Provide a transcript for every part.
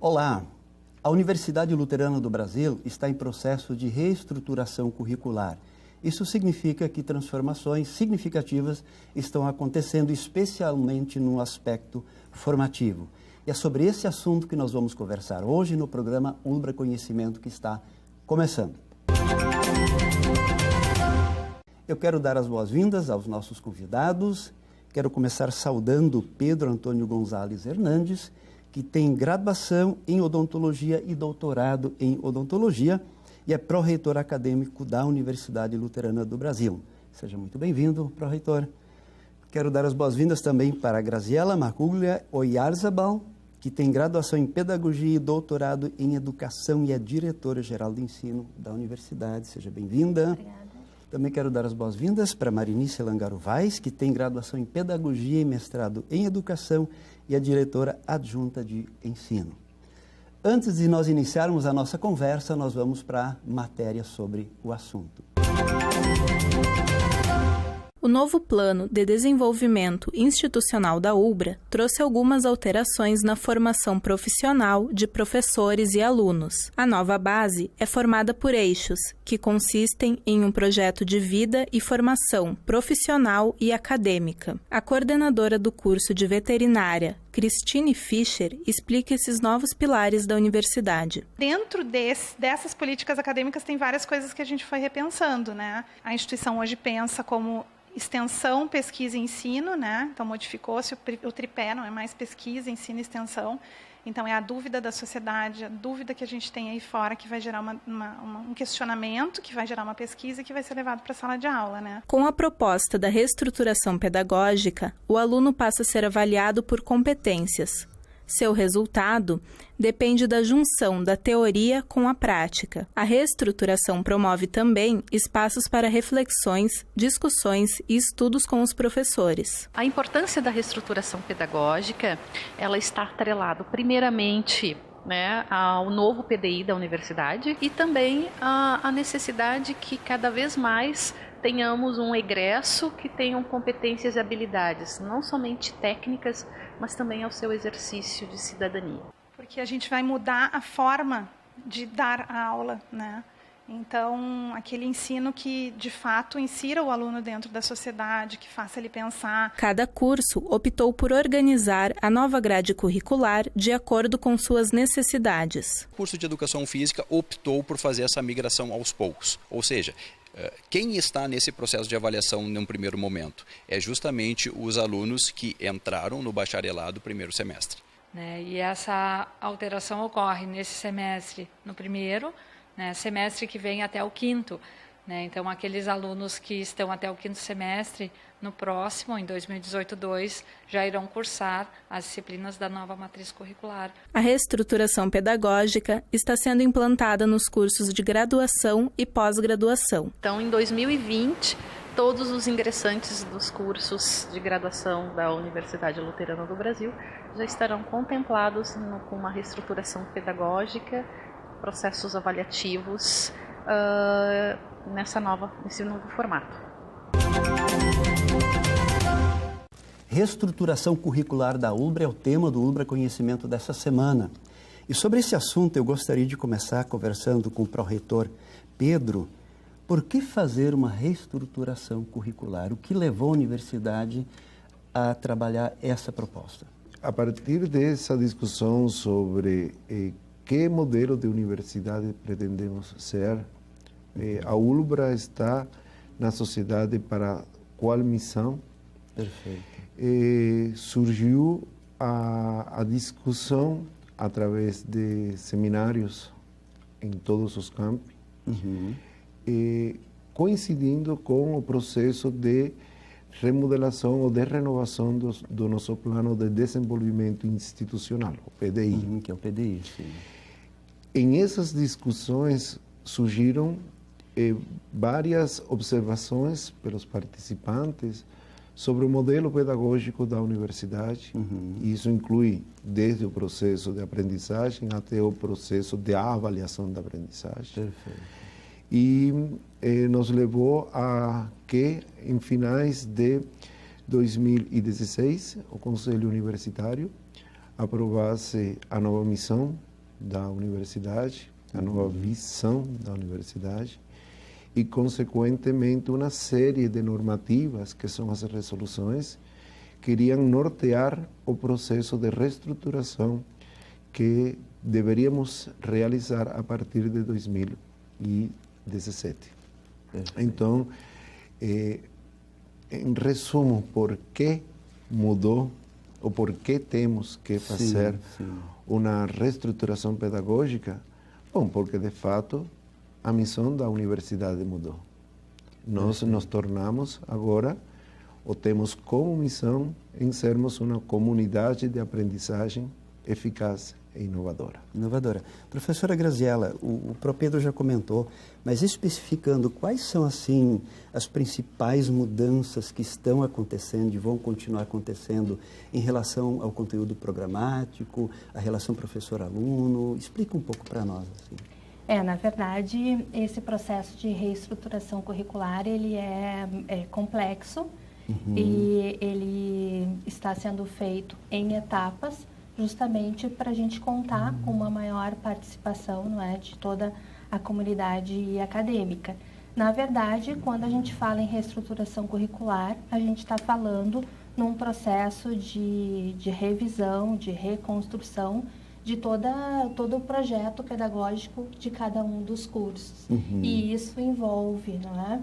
Olá! A Universidade Luterana do Brasil está em processo de reestruturação curricular. Isso significa que transformações significativas estão acontecendo, especialmente no aspecto formativo. E é sobre esse assunto que nós vamos conversar hoje no programa Ulbra Conhecimento, que está começando. Eu quero dar as boas-vindas aos nossos convidados. Quero começar saudando Pedro Antônio Gonzalez Hernandes, que tem graduação em odontologia e doutorado em odontologia e é pró-reitor acadêmico da Universidade Luterana do Brasil. Seja muito bem-vindo, pró-reitor. Quero dar as boas-vindas também para a Graziela Marcuglia Oyarzabal, que tem graduação em pedagogia e doutorado em educação e é diretora-geral de ensino da universidade. Seja bem-vinda. Obrigada. Também quero dar as boas-vindas para Marinice Langaro Vaz, que tem graduação em pedagogia e mestrado em educação e é diretora adjunta de ensino. Antes de nós iniciarmos a nossa conversa, nós vamos para a matéria sobre o assunto. O novo Plano de Desenvolvimento Institucional da ULBRA trouxe algumas alterações na formação profissional de professores e alunos. A nova base é formada por eixos, que consistem em um projeto de vida e formação profissional e acadêmica. A coordenadora do curso de veterinária, Christine Fischer, explica esses novos pilares da universidade. Dentro dessas políticas acadêmicas tem várias coisas que a gente foi repensando, né? A instituição hoje pensa como extensão, pesquisa e ensino, né? Então modificou-se o tripé, não é mais pesquisa, ensino e extensão. Então é a dúvida da sociedade, a dúvida que a gente tem aí fora que vai gerar um questionamento, que vai gerar uma pesquisa e que vai ser levado para a sala de aula, né? Com a proposta da reestruturação pedagógica, o aluno passa a ser avaliado por competências. Seu resultado depende da junção da teoria com a prática. A reestruturação promove também espaços para reflexões, discussões e estudos com os professores. A importância da reestruturação pedagógica, ela está atrelada primeiramente, né, ao novo PDI da universidade e também a necessidade que cada vez mais tenhamos um egresso que tenham competências e habilidades, não somente técnicas, mas também ao seu exercício de cidadania. Porque a gente vai mudar a forma de dar a aula, né? Então, aquele ensino que, de fato, insira o aluno dentro da sociedade, que faça ele pensar. Cada curso optou por organizar a nova grade curricular de acordo com suas necessidades. O curso de Educação Física optou por fazer essa migração aos poucos, ou seja, quem está nesse processo de avaliação num primeiro momento é justamente os alunos que entraram no bacharelado primeiro semestre. E essa alteração ocorre nesse semestre, no primeiro, semestre que vem até o quinto. Então, aqueles alunos que estão até o quinto semestre, no próximo, em 2018-2, já irão cursar as disciplinas da nova matriz curricular. A reestruturação pedagógica está sendo implantada nos cursos de graduação e pós-graduação. Então, em 2020, todos os ingressantes dos cursos de graduação da Universidade Luterana do Brasil já estarão contemplados com uma reestruturação pedagógica, processos avaliativos, nesse novo formato. Reestruturação curricular da ULBRA é o tema do ULBRA Conhecimento dessa semana. E sobre esse assunto eu gostaria de começar conversando com o pró-reitor Pedro. Por que fazer uma reestruturação curricular? O que levou a universidade a trabalhar essa proposta? A partir dessa discussão sobre que modelo de universidade pretendemos ser, a ULBRA está na sociedade para qual missão? Perfeito. Surgiu a discussão através de seminários em todos os campos, coincidindo com o processo de remodelação ou de renovação do nosso plano de desenvolvimento institucional, o PDI. Que é o PDI, sim. Em essas discussões surgiram várias observações pelos participantes sobre o modelo pedagógico da universidade. Isso inclui desde o processo de aprendizagem até o processo de avaliação da aprendizagem. Perfeito. E nos levou a que, em finais de 2016, o Conselho Universitário aprovasse a nova missão da universidade, a nova visão da universidade e, consequentemente, uma série de normativas, que são as resoluções, que iriam nortear o processo de reestruturação que deveríamos realizar a partir de 2017. Então, em resumo, por que mudou, ou por que temos que fazer uma reestruturação pedagógica? Bom, porque de fato a missão da universidade mudou. Nós nos tornamos agora, ou temos como missão, em sermos uma comunidade de aprendizagem eficaz e inovadora. Professora Graziella, o Pedro já comentou, mas especificando quais são, assim, as principais mudanças que estão acontecendo e vão continuar acontecendo em relação ao conteúdo programático, a relação professor-aluno, explica um pouco para nós. Assim. Na verdade, esse processo de reestruturação curricular, ele é complexo e ele está sendo feito em etapas, justamente para a gente contar com uma maior participação, não é, de toda a comunidade acadêmica. Na verdade, quando a gente fala em reestruturação curricular, a gente está falando num processo de revisão, de reconstrução de todo o projeto pedagógico de cada um dos cursos. E isso envolve, não é,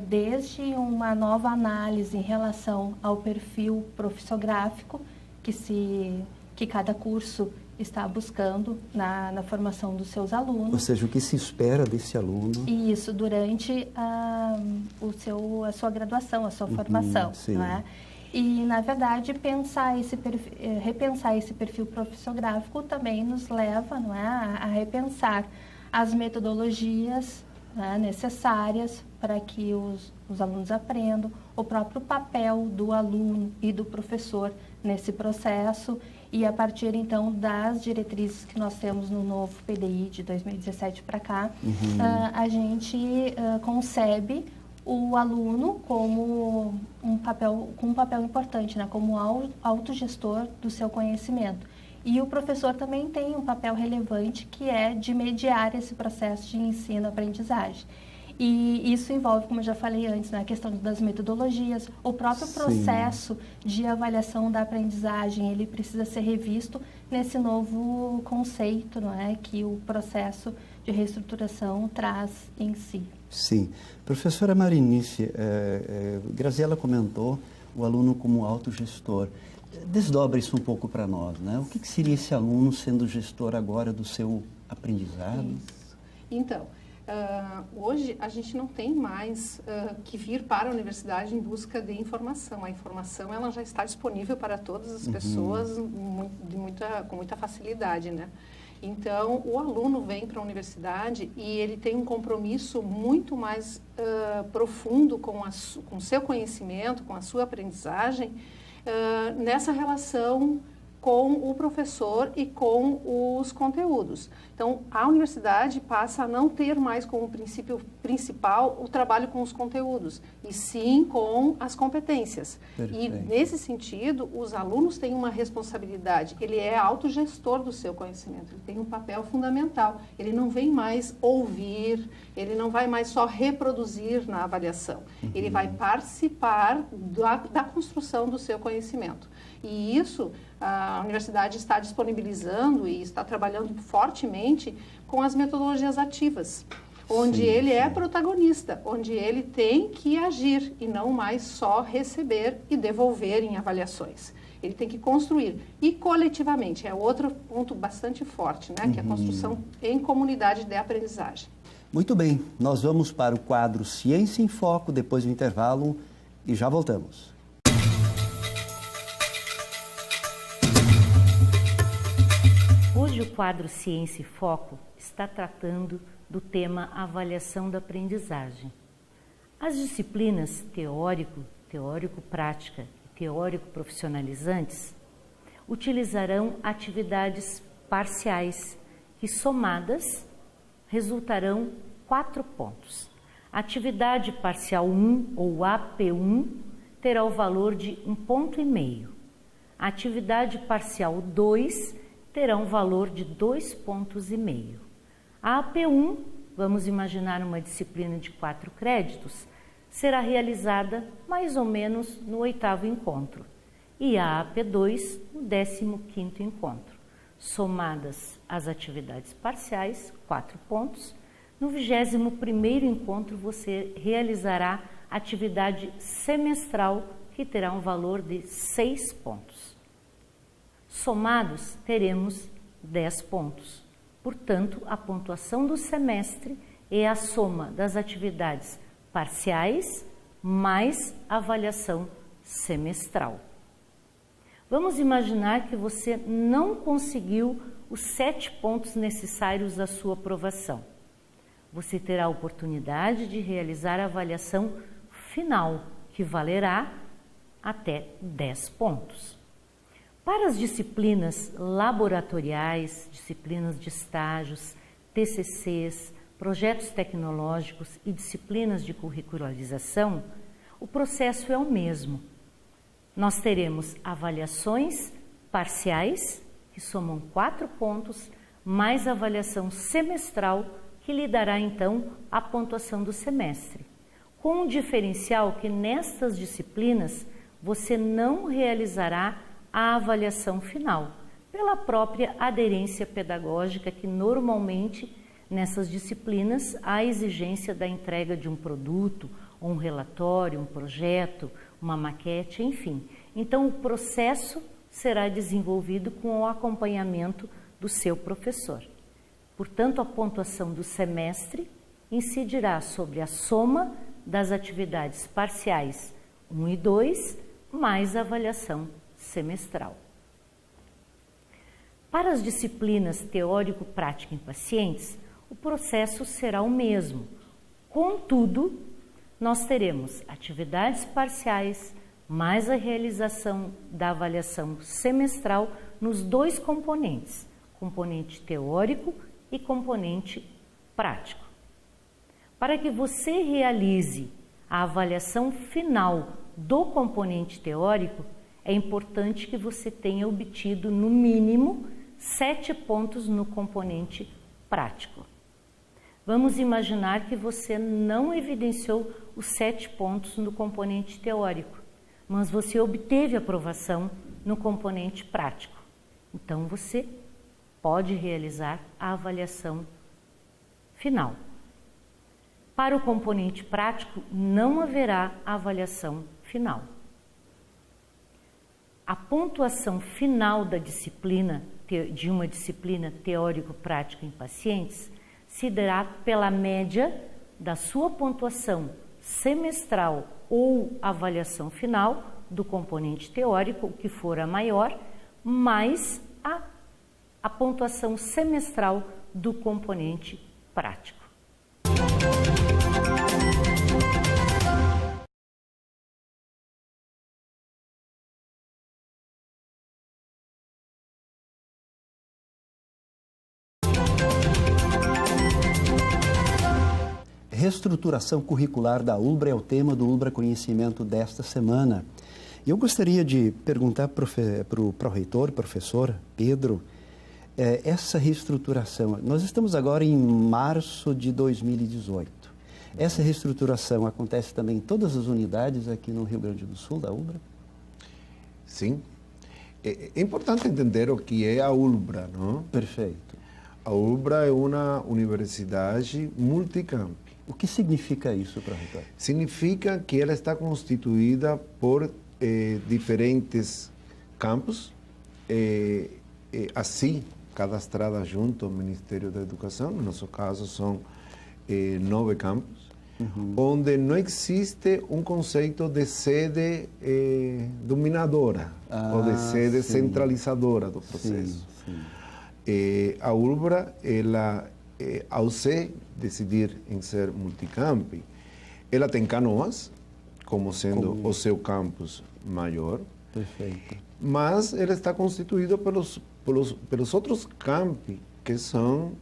desde uma nova análise em relação ao perfil profissográfico que cada curso está buscando na formação dos seus alunos. Ou seja, o que se espera desse aluno. E isso durante a sua graduação, a sua formação. Não é? E, na verdade, repensar esse perfil profissográfico também nos leva, não é, a repensar as metodologias, né, necessárias para que os alunos aprendam, o próprio papel do aluno e do professor nesse processo, e a partir, então, das diretrizes que nós temos no novo PDI de 2017 para cá, a gente concebe o aluno como um papel importante, né, como autogestor do seu conhecimento. E o professor também tem um papel relevante, que é de mediar esse processo de ensino-aprendizagem. E isso envolve, como eu já falei antes, né, a questão das metodologias, o próprio processo de avaliação da aprendizagem, ele precisa ser revisto nesse novo conceito, não é, que o processo de reestruturação traz em si. Sim. Professora Marinice, Graziella comentou o aluno como autogestor. Desdobra isso um pouco para nós, né? O que seria esse aluno sendo gestor agora do seu aprendizado? Isso. Então, hoje a gente não tem mais que vir para a universidade em busca de informação. A informação ela já está disponível para todas as pessoas com muita facilidade, né? Então, o aluno vem para a universidade e ele tem um compromisso muito mais profundo com o seu conhecimento, com a sua aprendizagem, nessa relação com o professor e com os conteúdos. Então, a universidade passa a não ter mais como princípio principal o trabalho com os conteúdos, e sim com as competências. Perfeito. E, nesse sentido, os alunos têm uma responsabilidade. Ele é autogestor do seu conhecimento, ele tem um papel fundamental. Ele não vem mais ouvir, ele não vai mais só reproduzir na avaliação. Ele vai participar da construção do seu conhecimento. E isso a universidade está disponibilizando e está trabalhando fortemente com as metodologias ativas, onde ele é protagonista, onde ele tem que agir e não mais só receber e devolver em avaliações. Ele tem que construir. E coletivamente, é outro ponto bastante forte, né? Que é a construção em comunidade de aprendizagem. Muito bem, nós vamos para o quadro Ciência em Foco, depois do intervalo, e já voltamos. Hoje o quadro Ciência em Foco está tratando do tema avaliação da aprendizagem. As disciplinas teórico, teórico-prática e teórico-profissionalizantes utilizarão atividades parciais que, somadas, resultarão 4 pontos. A atividade parcial 1, ou AP1, terá o valor de 1,5 ponto. A atividade parcial 2 terá um valor de 2,5 pontos. A AP1, vamos imaginar uma disciplina de 4 créditos, será realizada mais ou menos no 8º encontro e a AP2 no 15º encontro. Somadas as atividades parciais, 4 pontos. No 21º encontro, você realizará atividade semestral, que terá um valor de 6 pontos. Somados, teremos 10 pontos. Portanto, a pontuação do semestre é a soma das atividades parciais mais avaliação semestral. Vamos imaginar que você não conseguiu os 7 pontos necessários à sua aprovação. Você terá a oportunidade de realizar a avaliação final, que valerá até 10 pontos. Para as disciplinas laboratoriais, disciplinas de estágios, TCCs, projetos tecnológicos e disciplinas de curricularização, o processo é o mesmo. Nós teremos avaliações parciais, que somam 4 pontos, mais avaliação semestral, que lhe dará então a pontuação do semestre. Com um diferencial que nestas disciplinas você não realizará a avaliação final, pela própria aderência pedagógica, que normalmente nessas disciplinas há a exigência da entrega de um produto, um relatório, um projeto, uma maquete, enfim. Então, o processo será desenvolvido com o acompanhamento do seu professor. Portanto, a pontuação do semestre incidirá sobre a soma das atividades parciais 1 e 2, mais a avaliação semestral. Para as disciplinas teórico-prática em pacientes, o processo será o mesmo. Contudo, nós teremos atividades parciais mais a realização da avaliação semestral nos 2 componentes, componente teórico e componente prático. Para que você realize a avaliação final do componente teórico, é importante que você tenha obtido, no mínimo, 7 pontos no componente prático. Vamos imaginar que você não evidenciou os 7 pontos no componente teórico, mas você obteve aprovação no componente prático. Então, você pode realizar a avaliação final. Para o componente prático, não haverá avaliação final. A pontuação final da disciplina, de uma disciplina teórico-prática em pacientes, se dará pela média da sua pontuação semestral ou avaliação final do componente teórico, o que for a maior, mais a pontuação semestral do componente prático. Reestruturação curricular da ULBRA é o tema do ULBRA Conhecimento desta semana. Eu gostaria de perguntar para o pró-reitor, professor Pedro, essa reestruturação, nós estamos agora em março de 2018. Essa reestruturação acontece também em todas as unidades aqui no Rio Grande do Sul, da ULBRA? Sim. É importante entender o que é a ULBRA, não? Perfeito. A ULBRA é uma universidade multicampi. O que significa isso, pró-reitor? Significa que ela está constituída por diferentes campos, assim cadastrada junto ao Ministério da Educação. No nosso caso, são 9 campos, onde não existe um conceito de sede dominadora ou de sede centralizadora do processo. Sim, sim. A ULBRA, ela, ao se decidir em ser multicampi, ela tem Canoas como sendo o seu campus maior. Perfeito. Mas ela está constituída pelos outros campi que estão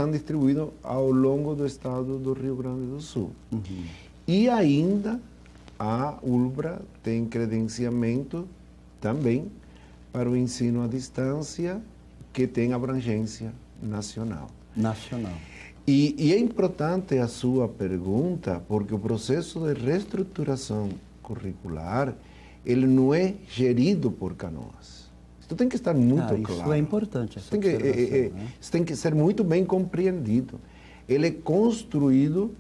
distribuídos ao longo do estado do Rio Grande do Sul. E ainda a ULBRA tem credenciamento também para o ensino à distância que tem abrangência nacional. Nacional. E é importante a sua pergunta, porque o processo de reestruturação curricular, ele não é gerido por Canoas. Isso tem que estar muito claro. Isso é importante, essa Isso tem que ser muito bem compreendido. Ele é construído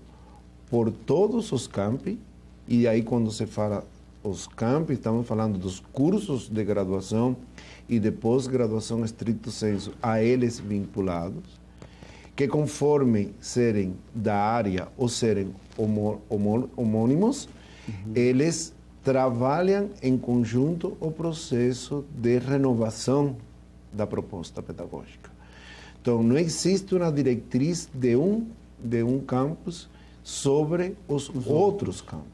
por todos os campi, e aí quando se fala os campi, estamos falando dos cursos de graduação e de pós-graduação estricto sensu a eles vinculados, que conforme serem da área ou serem homônimos, eles trabalham em conjunto o processo de renovação da proposta pedagógica. Então, não existe uma diretriz de um campus sobre os outros campos.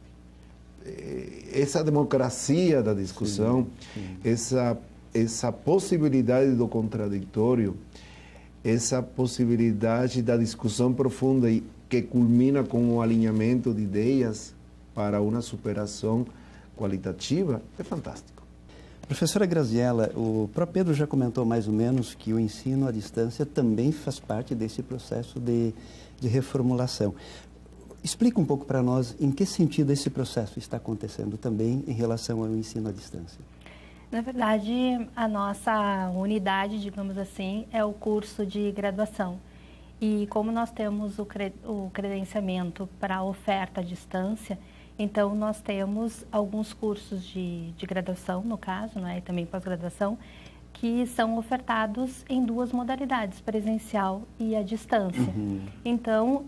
Essa democracia da discussão, essa possibilidade do contraditório, essa possibilidade da discussão profunda e que culmina com o alinhamento de ideias para uma superação qualitativa, é fantástico. Professora Graziella, o próprio Pedro já comentou mais ou menos que o ensino à distância também faz parte desse processo de reformulação. Explica um pouco para nós em que sentido esse processo está acontecendo também em relação ao ensino à distância. Na verdade, a nossa unidade, digamos assim, é o curso de graduação. E como nós temos o credenciamento para a oferta à distância, então nós temos alguns cursos de graduação, no caso, né, e também pós-graduação, que são ofertados em duas modalidades, presencial e à distância. Então,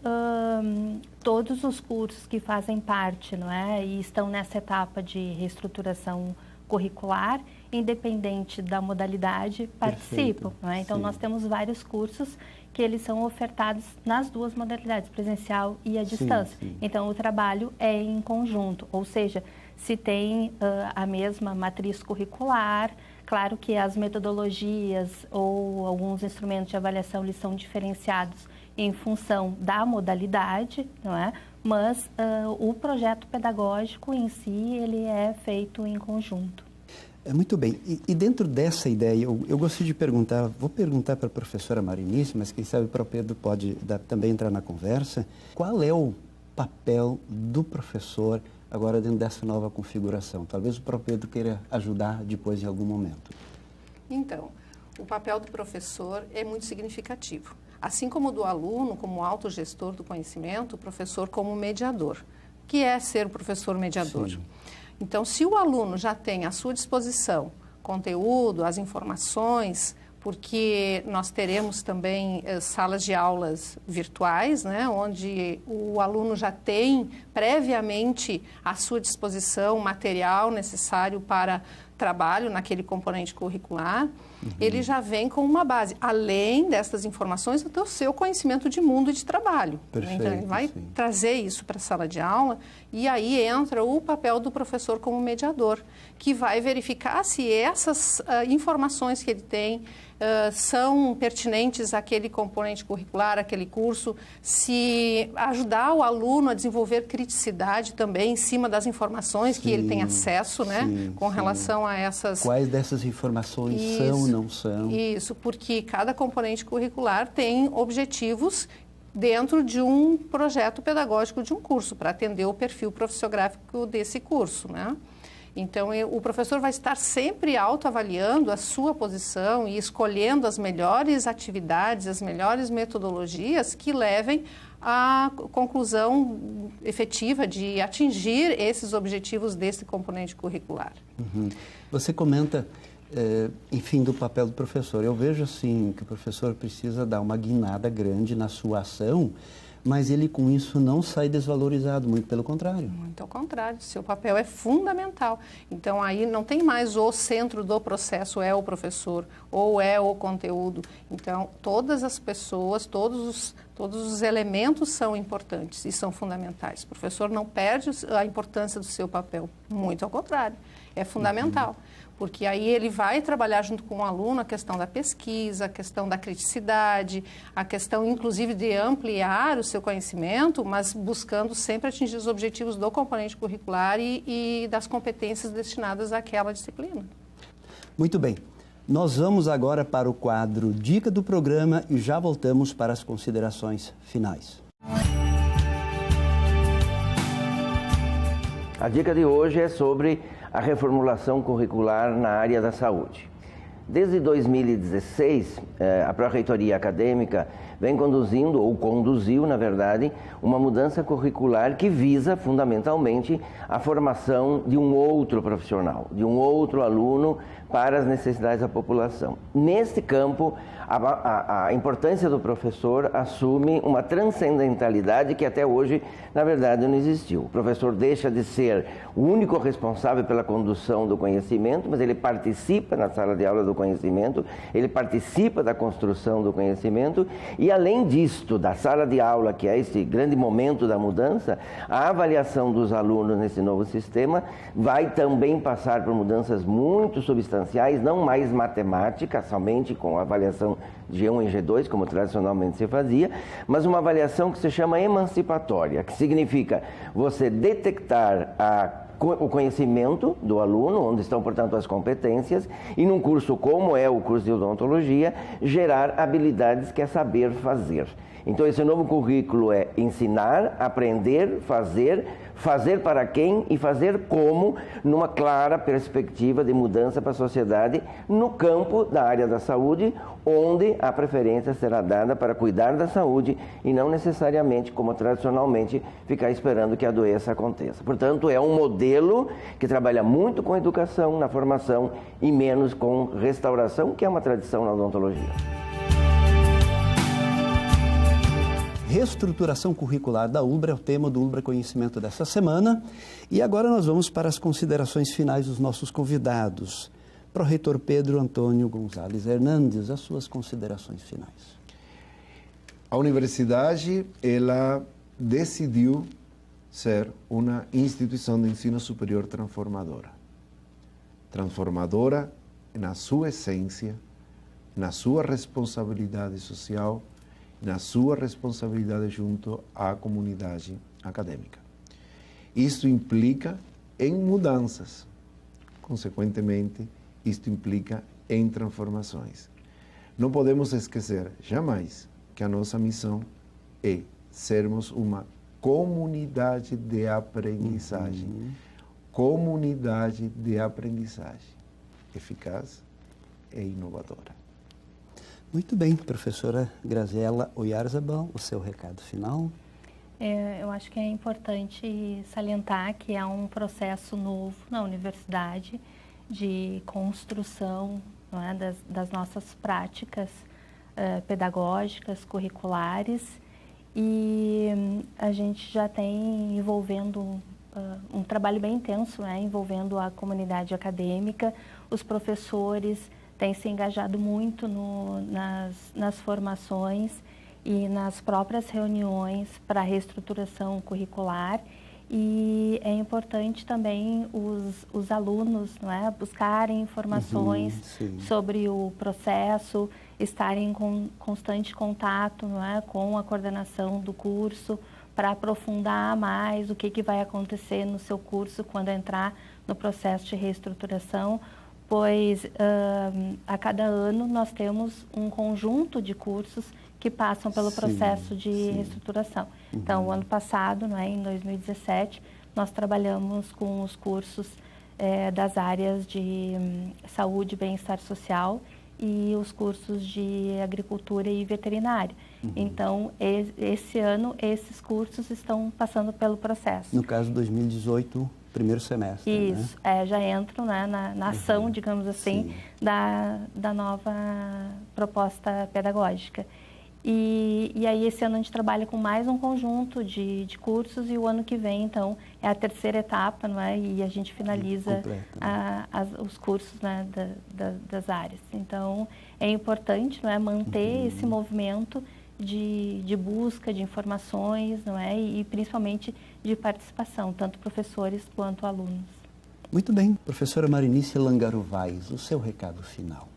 todos os cursos que fazem parte, não é, e estão nessa etapa de reestruturação curricular, independente da modalidade, participam. Não é? Então, nós temos vários cursos que eles são ofertados nas duas modalidades, presencial e à distância. Então, o trabalho é em conjunto, ou seja, se tem a mesma matriz curricular, claro que as metodologias ou alguns instrumentos de avaliação eles são diferenciados em função da modalidade, não é? Mas o projeto pedagógico em si, ele é feito em conjunto. Muito bem. E dentro dessa ideia, eu gostaria de perguntar, vou perguntar para a professora Marinice, mas quem sabe o próprio Pedro pode também entrar na conversa, qual é o papel do professor agora dentro dessa nova configuração? Talvez o próprio Pedro queira ajudar depois em algum momento. Então, o papel do professor é muito significativo. Assim como o do aluno, como autogestor do conhecimento, o professor como mediador. O que é ser o professor mediador? Sim. Então, se o aluno já tem à sua disposição conteúdo, as informações, porque nós teremos também salas de aulas virtuais, né, onde o aluno já tem previamente à sua disposição o material necessário para trabalho naquele componente curricular, ele já vem com uma base, além dessas informações, do seu conhecimento de mundo e de trabalho. Perfeito, então, ele vai trazer isso para a sala de aula e aí entra o papel do professor como mediador, que vai verificar se essas informações que ele tem são pertinentes àquele componente curricular, àquele curso, se ajudar o aluno a desenvolver criticidade também em cima das informações que ele tem acesso, né, com relação a essas... Quais dessas informações são, não são? Isso, porque cada componente curricular tem objetivos dentro de um projeto pedagógico de um curso, para atender o perfil profissiográfico desse curso, né? Então, o professor vai estar sempre autoavaliando a sua posição e escolhendo as melhores atividades, as melhores metodologias que levem à conclusão efetiva de atingir esses objetivos desse componente curricular. Você comenta, enfim, do papel do professor. Eu vejo, assim, que o professor precisa dar uma guinada grande na sua ação, mas ele com isso não sai desvalorizado, muito pelo contrário. Muito ao contrário, seu papel é fundamental. Então aí não tem mais o centro do processo é o professor ou é o conteúdo. Então todas as pessoas, todos os elementos são importantes e são fundamentais. O professor não perde a importância do seu papel, muito ao contrário, é fundamental. Porque aí ele vai trabalhar junto com o aluno a questão da pesquisa, a questão da criticidade, a questão, inclusive, de ampliar o seu conhecimento, mas buscando sempre atingir os objetivos do componente curricular e das competências destinadas àquela disciplina. Muito bem. Nós vamos agora para o quadro Dica do Programa e já voltamos para as considerações finais. A dica de hoje é sobre a reformulação curricular na área da saúde. Desde 2016, a Pró-Reitoria Acadêmica vem conduzindo, ou conduziu, na verdade, uma mudança curricular que visa, fundamentalmente, a formação de um outro profissional, de um outro aluno para as necessidades da população. Neste campo, a importância do professor assume uma transcendentalidade que até hoje, na verdade, não existiu. O professor deixa de ser o único responsável pela condução do conhecimento, mas ele participa na sala de aula do conhecimento, ele participa da construção do conhecimento e, além disto, da sala de aula, que é esse grande momento da mudança, a avaliação dos alunos nesse novo sistema vai também passar por mudanças muito substanciais, não mais matemática, somente com a avaliação G1 e G2, como tradicionalmente se fazia, mas uma avaliação que se chama emancipatória, que significa você detectar o conhecimento do aluno, onde estão, portanto, as competências, e num curso como é o curso de odontologia, gerar habilidades que é saber fazer. Então, esse novo currículo é ensinar, aprender, fazer para quem e fazer como, numa clara perspectiva de mudança para a sociedade no campo da área da saúde, onde a preferência será dada para cuidar da saúde e não necessariamente, como tradicionalmente, ficar esperando que a doença aconteça. Portanto, é um modelo que trabalha muito com educação na formação e menos com restauração, que é uma tradição na odontologia. Reestruturação curricular da ULBRA é o tema do ULBRA Conhecimento dessa semana. E agora nós vamos para as considerações finais dos nossos convidados. Pró-reitor Pedro Antônio Gonzalez Hernandes, as suas considerações finais. A universidade, ela decidiu ser uma instituição de ensino superior transformadora. Transformadora na sua essência, na sua responsabilidade social, na sua responsabilidade junto à comunidade acadêmica. Isto implica em mudanças. Consequentemente, isto implica em transformações. Não podemos esquecer jamais que a nossa missão é sermos uma comunidade de aprendizagem. Comunidade de aprendizagem eficaz e inovadora. Muito bem, professora Graziela Oyarzabal, o seu recado final. Eu acho que é importante salientar que é um processo novo na universidade de construção, não é, das nossas práticas pedagógicas, curriculares, e a gente já tem envolvendo um trabalho bem intenso, né, envolvendo a comunidade acadêmica, os professores têm se engajado muito nas formações e nas próprias reuniões para a reestruturação curricular, e é importante também os alunos, não é, buscarem informações sobre o processo, estarem em constante contato, não é, com a coordenação do curso para aprofundar mais o que vai acontecer no seu curso quando entrar no processo de reestruturação, pois a cada ano nós temos um conjunto de cursos que passam pelo processo de reestruturação. Então, o ano passado, não é, em 2017, nós trabalhamos com os cursos das áreas de saúde e bem-estar social e os cursos de agricultura e veterinária. Então, esse ano, esses cursos estão passando pelo processo. No caso, 2018, primeiro semestre. Isso, né? Já entram, né, na ação, digamos assim, da nova proposta pedagógica. E aí, esse ano a gente trabalha com mais um conjunto de cursos, e o ano que vem, então, é a terceira etapa, não é? E a gente finaliza os cursos, né, das áreas. Então, é importante, não é, manter esse movimento de busca de informações, não é? E principalmente de participação, tanto professores quanto alunos. Muito bem. Professora Marinice Langarovais, o seu recado final.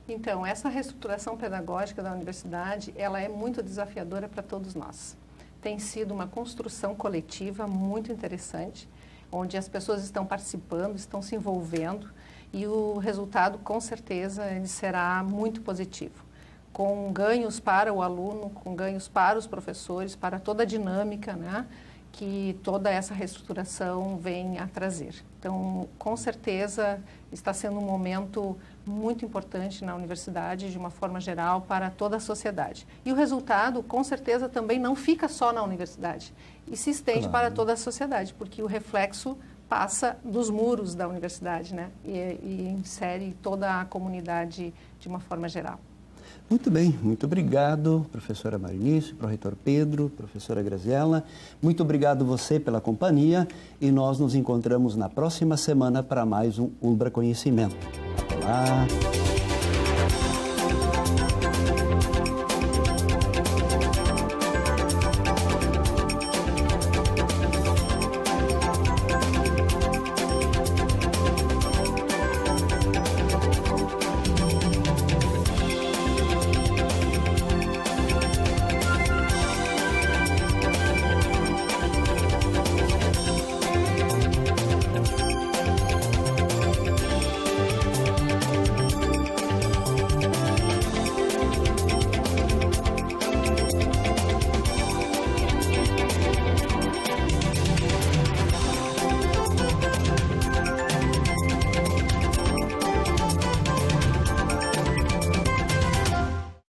Então, essa reestruturação pedagógica da universidade, ela é muito desafiadora para todos nós. Tem sido uma construção coletiva muito interessante, onde as pessoas estão participando, estão se envolvendo, e o resultado, com certeza, ele será muito positivo, com ganhos para o aluno, com ganhos para os professores, para toda a dinâmica, né, que toda essa reestruturação vem a trazer. Então, com certeza, está sendo um momento muito importante na universidade, de uma forma geral, para toda a sociedade. E o resultado, com certeza, também não fica só na universidade, e se estende para toda a sociedade, porque o reflexo passa dos muros da universidade, né, e insere toda a comunidade de uma forma geral. Muito bem, muito obrigado, professora Marinice, pró-reitor Pedro, professora Graziela. Muito obrigado você pela companhia e nós nos encontramos na próxima semana para mais um Ulbra Conhecimento. Até lá!